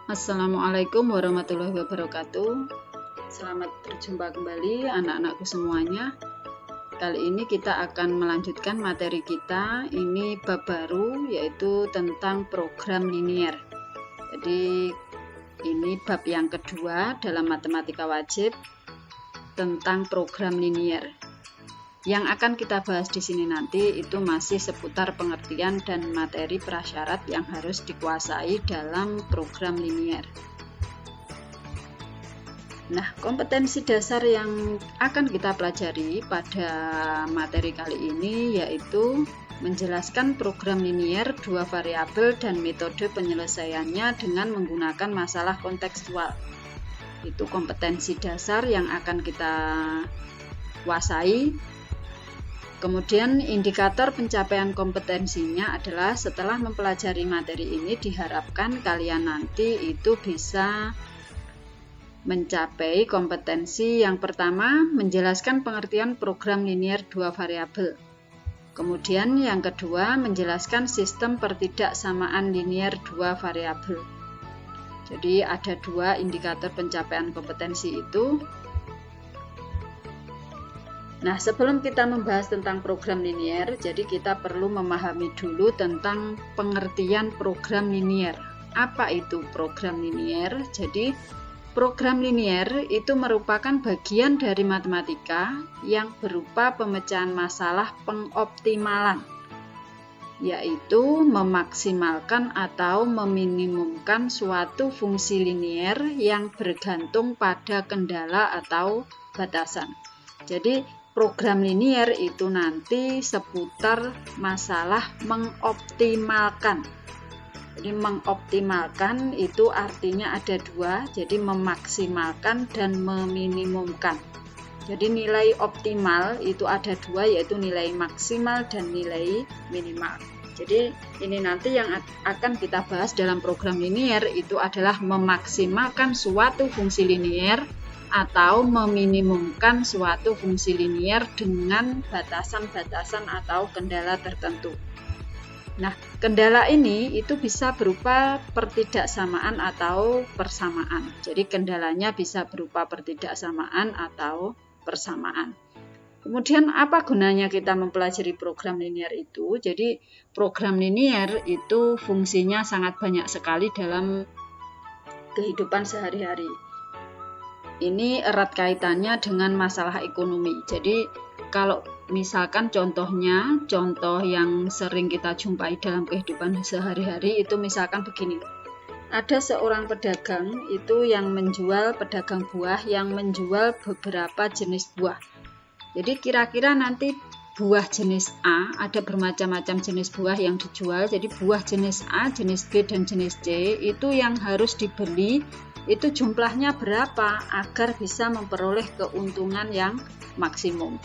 Assalamualaikum warahmatullahi wabarakatuh. Selamat berjumpa kembali anak-anakku semuanya. Kali ini kita akan melanjutkan materi kita. Ini bab baru, yaitu tentang program linier. Jadi ini bab yang kedua dalam matematika wajib tentang program linier. Yang akan kita bahas di sini nanti itu masih seputar pengertian dan materi prasyarat yang harus dikuasai dalam program linier. Nah, kompetensi dasar yang akan kita pelajari pada materi kali ini yaitu menjelaskan program linier, dua variabel, dan metode penyelesaiannya dengan menggunakan masalah kontekstual. Itu kompetensi dasar yang akan kita kuasai. Kemudian indikator pencapaian kompetensinya adalah setelah mempelajari materi ini diharapkan kalian nanti itu bisa mencapai kompetensi yang pertama, menjelaskan pengertian program linier dua variabel. Kemudian yang kedua, menjelaskan sistem pertidaksamaan linier dua variabel. Jadi ada dua indikator pencapaian kompetensi itu. Nah, sebelum kita membahas tentang program linier, jadi kita perlu memahami dulu tentang pengertian program linier. Apa itu program linier? Jadi, program linier itu merupakan bagian dari matematika yang berupa pemecahan masalah pengoptimalan, yaitu memaksimalkan atau meminimumkan suatu fungsi linier yang bergantung pada kendala atau batasan. Jadi, program linier itu nanti seputar masalah mengoptimalkan. Jadi mengoptimalkan itu artinya ada dua, jadi memaksimalkan dan meminimumkan. Jadi nilai optimal itu ada dua, yaitu nilai maksimal dan nilai minimal. Jadi ini nanti yang akan kita bahas dalam program linier itu adalah memaksimalkan suatu fungsi linier atau meminimumkan suatu fungsi linier dengan batasan-batasan atau kendala tertentu. Nah, kendala ini itu bisa berupa pertidaksamaan atau persamaan. Jadi kendalanya bisa berupa pertidaksamaan atau persamaan. Kemudian apa gunanya kita mempelajari program linier itu? Jadi program linier itu fungsinya sangat banyak sekali dalam kehidupan sehari-hari. Ini erat kaitannya dengan masalah ekonomi. Jadi kalau misalkan contoh yang sering kita jumpai dalam kehidupan sehari-hari itu misalkan begini. Ada seorang pedagang itu yang menjual, pedagang buah yang menjual beberapa jenis buah. Jadi kira-kira nanti buah jenis A, ada bermacam-macam jenis buah yang dijual. Jadi buah jenis A, jenis B, dan jenis C itu yang harus dibeli itu jumlahnya berapa agar bisa memperoleh keuntungan yang maksimum.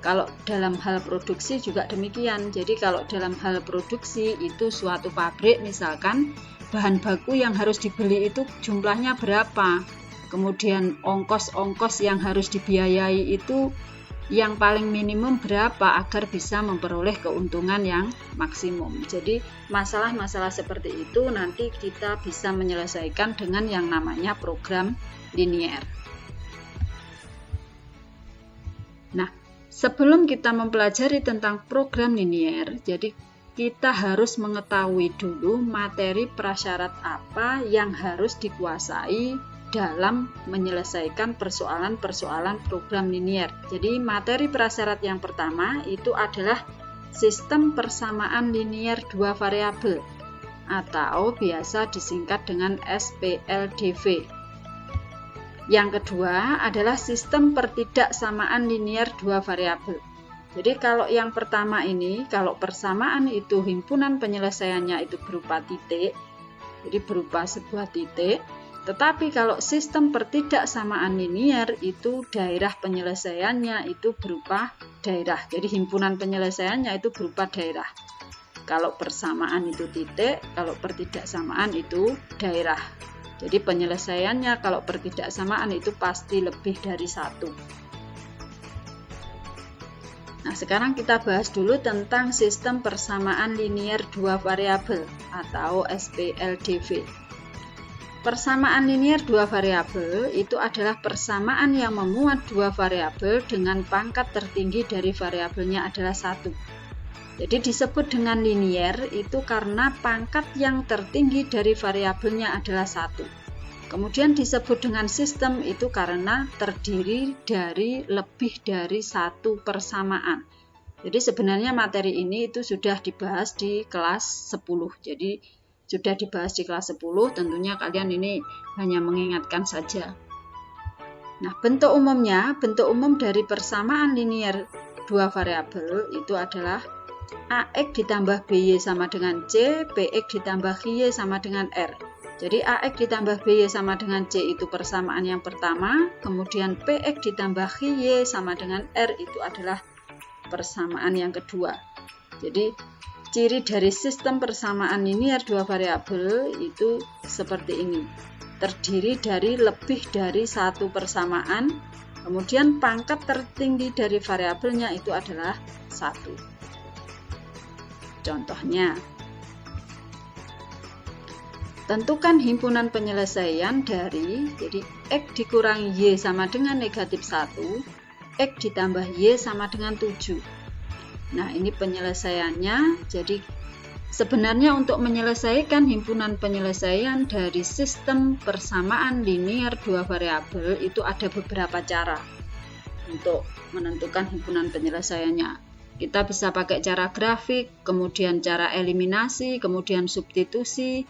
Kalau dalam hal produksi juga demikian. Jadi kalau dalam hal produksi itu suatu pabrik misalkan bahan baku yang harus dibeli itu jumlahnya berapa. Kemudian ongkos-ongkos yang harus dibiayai itu yang paling minimum berapa agar bisa memperoleh keuntungan yang maksimum. Jadi masalah-masalah seperti itu nanti kita bisa menyelesaikan dengan yang namanya program linier. Nah, sebelum kita mempelajari tentang program linier, jadi kita harus mengetahui dulu materi prasyarat apa yang harus dikuasai dalam menyelesaikan persoalan-persoalan program linier. Jadi materi prasyarat yang pertama itu adalah sistem persamaan linier dua variabel atau biasa disingkat dengan SPLDV. Yang kedua adalah sistem pertidaksamaan linier dua variabel. Jadi kalau yang pertama ini, kalau persamaan itu himpunan penyelesaiannya itu berupa titik, jadi berupa sebuah titik. Tetapi kalau sistem pertidaksamaan linier itu daerah penyelesaiannya itu berupa daerah. Jadi himpunan penyelesaiannya itu berupa daerah. Kalau persamaan itu titik, kalau pertidaksamaan itu daerah. Jadi penyelesaiannya kalau pertidaksamaan itu pasti lebih dari satu. Nah, sekarang kita bahas dulu tentang sistem persamaan linier dua variabel atau SPLDV. Persamaan linier dua variabel itu adalah persamaan yang memuat dua variabel dengan pangkat tertinggi dari variabelnya adalah 1. Jadi disebut dengan linier itu karena pangkat yang tertinggi dari variabelnya adalah 1. Kemudian disebut dengan sistem itu karena terdiri dari lebih dari satu persamaan. Jadi sebenarnya materi ini itu sudah dibahas di kelas 10. Jadi sudah dibahas di kelas 10, tentunya kalian ini hanya mengingatkan saja. Nah, bentuk umum dari persamaan linier dua variabel itu adalah AX ditambah BY sama dengan C, PX ditambah YY sama dengan R. Jadi AX ditambah BY sama dengan C itu persamaan yang pertama, kemudian PX ditambah YY sama dengan R itu adalah persamaan yang kedua. Jadi ciri dari sistem persamaan linier dua variabel itu seperti ini. Terdiri dari lebih dari satu persamaan, kemudian pangkat tertinggi dari variabelnya itu adalah 1. Contohnya, tentukan himpunan penyelesaian dari, jadi X dikurangi Y sama dengan negatif 1, X ditambah Y sama dengan 7. Nah, ini penyelesaiannya. Jadi sebenarnya untuk menyelesaikan himpunan penyelesaian dari sistem persamaan linier dua variabel itu ada beberapa cara untuk menentukan himpunan penyelesaiannya. Kita bisa pakai cara grafik, kemudian cara eliminasi, kemudian substitusi,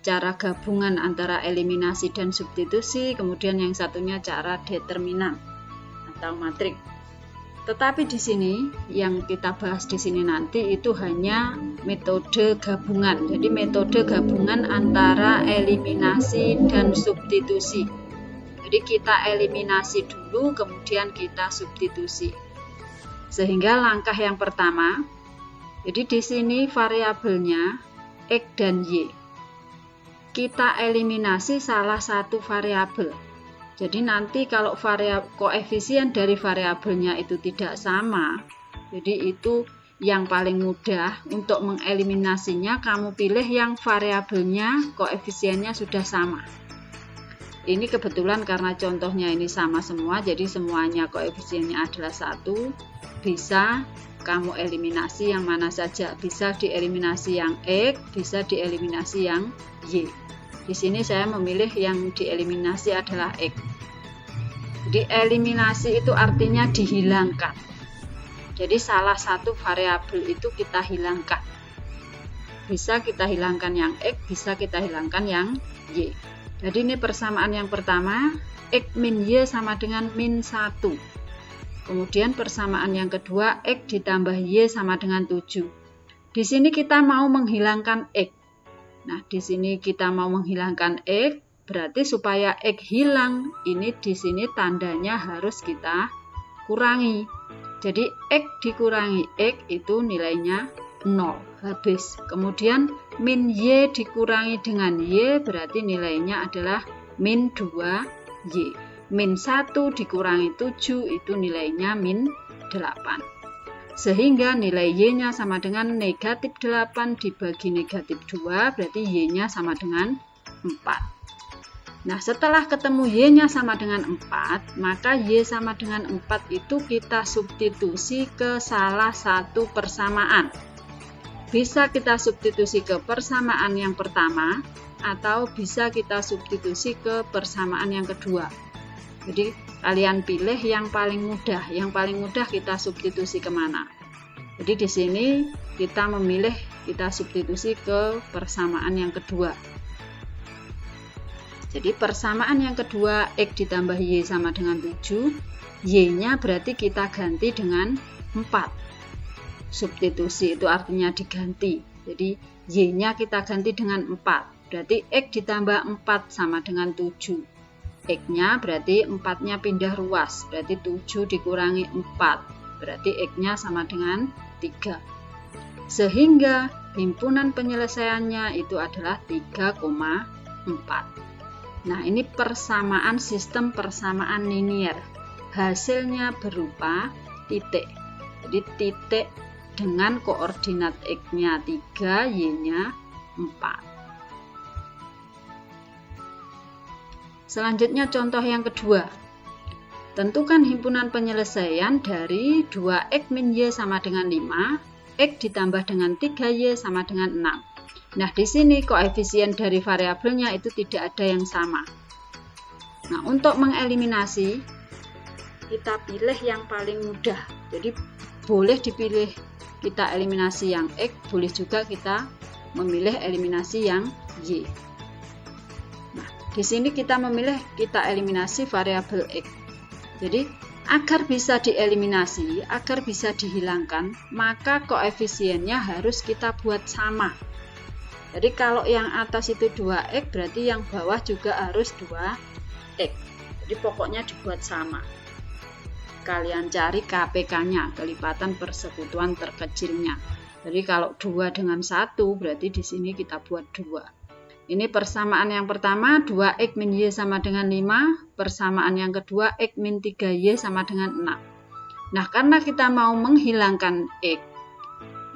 cara gabungan antara eliminasi dan substitusi, kemudian yang satunya cara determinan atau matrik. Tetapi di sini yang kita bahas di sini nanti itu hanya metode gabungan. Jadi metode gabungan antara eliminasi dan substitusi. Jadi kita eliminasi dulu, kemudian kita substitusi. Sehingga langkah yang pertama, jadi di sini variabelnya X dan Y. Kita eliminasi salah satu variabel. Jadi nanti kalau koefisien dari variabelnya itu tidak sama, jadi itu yang paling mudah untuk mengeliminasinya, kamu pilih yang variabelnya koefisiennya sudah sama. Ini kebetulan karena contohnya ini sama semua, jadi semuanya koefisiennya adalah 1, bisa kamu eliminasi yang mana saja. Bisa dieliminasi yang X, bisa dieliminasi yang Y. Di sini saya memilih yang dieliminasi adalah X. Jadi eliminasi itu artinya dihilangkan. Jadi salah satu variabel itu kita hilangkan. Bisa kita hilangkan yang X, bisa kita hilangkan yang Y. Jadi ini persamaan yang pertama, X min Y sama dengan min 1. Kemudian persamaan yang kedua, X ditambah Y sama dengan 7. Di sini kita mau menghilangkan X. Nah, di sini kita mau menghilangkan X, berarti supaya X hilang, ini di sini tandanya harus kita kurangi. Jadi X dikurangi X itu nilainya 0, habis. Kemudian min Y dikurangi dengan Y, berarti nilainya adalah min 2Y. Min 1 dikurangi 7 itu nilainya min 8. Sehingga nilai Y-nya sama dengan negatif 8 dibagi negatif 2, berarti Y-nya sama dengan 4. Nah, setelah ketemu Y-nya sama dengan 4, maka Y sama dengan 4 itu kita substitusi ke salah satu persamaan. Bisa kita substitusi ke persamaan yang pertama, atau bisa kita substitusi ke persamaan yang kedua. Jadi kalian pilih yang paling mudah. Yang paling mudah kita substitusi kemana? Jadi di sini kita memilih kita substitusi ke persamaan yang kedua. Jadi persamaan yang kedua X ditambah Y sama dengan 7. Y-nya berarti kita ganti dengan 4. Substitusi itu artinya diganti. Jadi Y-nya kita ganti dengan 4. Berarti X ditambah 4 sama dengan 7. X-nya berarti 4-nya pindah ruas, berarti 7 dikurangi 4, berarti X-nya sama dengan 3. Sehingga himpunan penyelesaiannya itu adalah 3,4. Nah, ini persamaan sistem persamaan linier. Hasilnya berupa titik. Jadi titik dengan koordinat X-nya 3, Y-nya 4. Selanjutnya contoh yang kedua. Tentukan himpunan penyelesaian dari 2x min y sama dengan 5, x ditambah dengan 3y sama dengan 6. Nah, di sini koefisien dari variabelnya itu tidak ada yang sama. Nah, untuk mengeliminasi, kita pilih yang paling mudah. Jadi, boleh dipilih kita eliminasi yang x, boleh juga kita memilih eliminasi yang y. Nah, di sini kita memilih kita eliminasi variabel x. Jadi, agar bisa dieliminasi, agar bisa dihilangkan, maka koefisiennya harus kita buat sama. Jadi, kalau yang atas itu 2x, berarti yang bawah juga harus 2x. Jadi, pokoknya dibuat sama. Kalian cari KPK-nya, kelipatan persekutuan terkecilnya. Jadi, kalau 2 dengan 1, berarti di sini kita buat 2. Ini persamaan yang pertama, 2x min y sama dengan 5. Persamaan yang kedua, x min 3y sama dengan 6. Nah, karena kita mau menghilangkan x,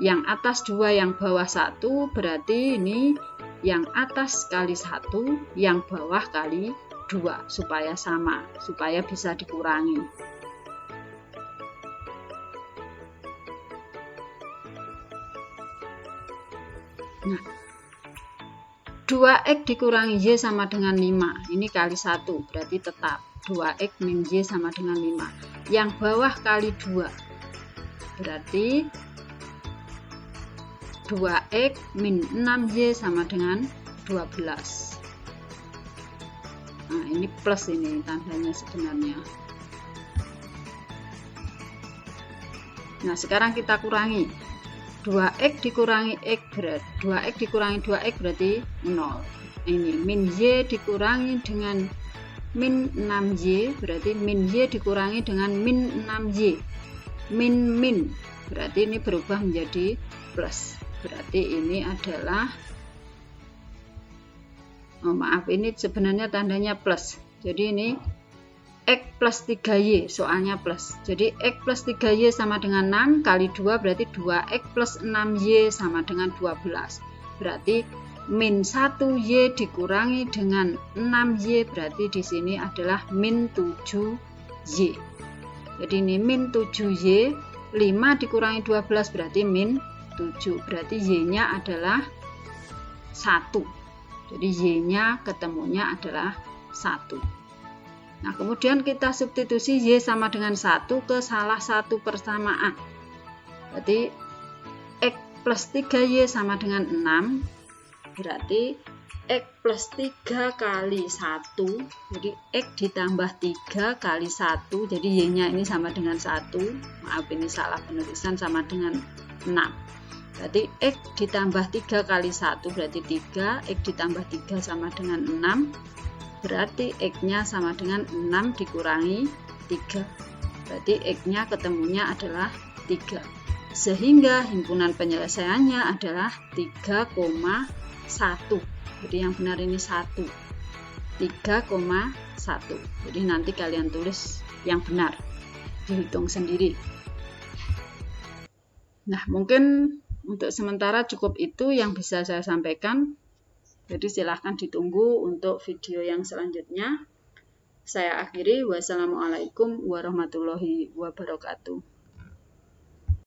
yang atas 2, yang bawah 1, berarti ini yang atas kali 1, yang bawah kali 2, supaya sama, supaya bisa dikurangi. Nah, 2x dikurangi y sama dengan 5, ini kali 1, berarti tetap 2x min y sama dengan 5. Yang bawah kali 2, berarti 2x min 6y sama dengan 12. Nah, ini plus ini tandanya sebenarnya. Nah, sekarang kita kurangi. 2x dikurangi x berarti 2x dikurangi 2x berarti 0. Ini min y dikurangi dengan min 6y berarti min y dikurangi dengan min 6y. Min berarti ini berubah menjadi plus. Berarti ini adalah ini sebenarnya tandanya plus. Jadi ini x plus 3y, soalnya plus. Jadi x plus 3y sama dengan 6 kali 2 berarti 2x plus 6y sama dengan 12. Berarti min 1y dikurangi dengan 6y berarti di sini adalah min 7y. Jadi ini min 7y, 5 dikurangi 12 berarti min 7. Berarti y-nya adalah 1. Jadi y-nya ketemunya adalah 1. Nah, kemudian kita substitusi y sama dengan 1 ke salah satu persamaan. Berarti x plus 3y sama dengan 6. Berarti x plus 3 kali 1. Jadi x ditambah 3 kali 1. Jadi y-nya ini sama dengan 1. Maaf, ini salah penulisan, sama dengan 6. Berarti x ditambah 3 kali 1 berarti 3. X ditambah 3 sama dengan 6. Berarti x-nya sama dengan 6 dikurangi 3. Berarti x-nya ketemunya adalah 3. Sehingga himpunan penyelesaiannya adalah 3,1. Jadi yang benar ini 1. 3,1. Jadi nanti kalian tulis yang benar. Dihitung sendiri. Nah, mungkin untuk sementara cukup itu yang bisa saya sampaikan. Jadi silahkan ditunggu untuk video yang selanjutnya. Saya akhiri. Wassalamualaikum warahmatullahi wabarakatuh.